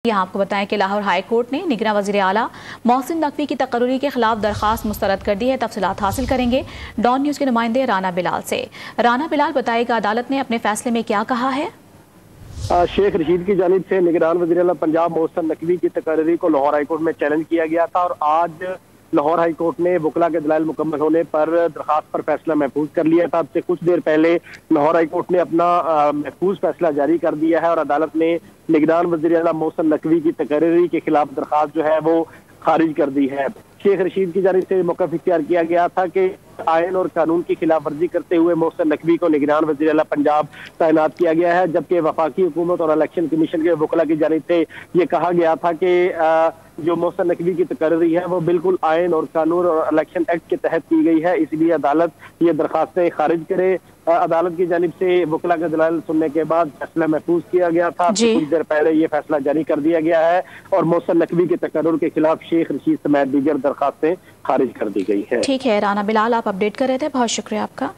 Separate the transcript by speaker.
Speaker 1: यहाँ आपको बताएं कि लाहौर हाई कोर्ट ने निगरान वज़ीर आला मोहसिन नकवी की तकर्री के खिलाफ दरखास्त मुस्तरद कर दी है। तफसीलात हासिल करेंगे डॉन न्यूज़ के नुमाइंदे राना बिलाल से। राना बिलाल, बताएगा अदालत ने अपने फैसले में क्या कहा है।
Speaker 2: शेख रशीद की जानिब से निगरान वज़ीर आला पंजाब मोहसिन नकवी की तकर्री को लाहौर हाई कोर्ट में चैलेंज किया गया था और आज लाहौर हाई कोर्ट ने वकला के दलाइल मुकम्मल होने पर दरखास्त पर फैसला महफूज कर लिया था। अब से कुछ देर पहले लाहौर हाई कोर्ट ने अपना महफूज फैसला जारी कर दिया है और अदालत ने निगरान वज़ीर आला मोहसिन नकवी की तकर्री के खिलाफ दरखास्त जो है वो खारिज कर दी है। शेख रशीद की जानिब से मौक़िफ़ इख्तियार किया गया था कि आयन और कानून की खिलाफ वर्जी करते हुए मोहसिन नकवी को निगरान वज़ीर आला पंजाब तैनात किया गया है, जबकि वफाकी हुकूमत और इलेक्शन कमीशन के वकला की जानिब से ये कहा गया था कि जो मोहसिन नकवी की तकर्री है वो बिल्कुल आयन और कानून और इलेक्शन एक्ट के तहत की गई है, इसलिए अदालत ये दरखास्तें खारिज करे। अदालत की जानिब से वकला के दलाइल सुनने के बाद फैसला महफूज किया गया था। कुछ देर पहले ये फैसला जारी कर दिया गया है और मोहसिन नकवी के तकर्रुर के खिलाफ शेख रशीद समेत दीगर दरखास्तें खारिज कर दी गई है।
Speaker 1: ठीक है राना बिलाल, आप अपडेट कर रहे थे, बहुत शुक्रिया आपका।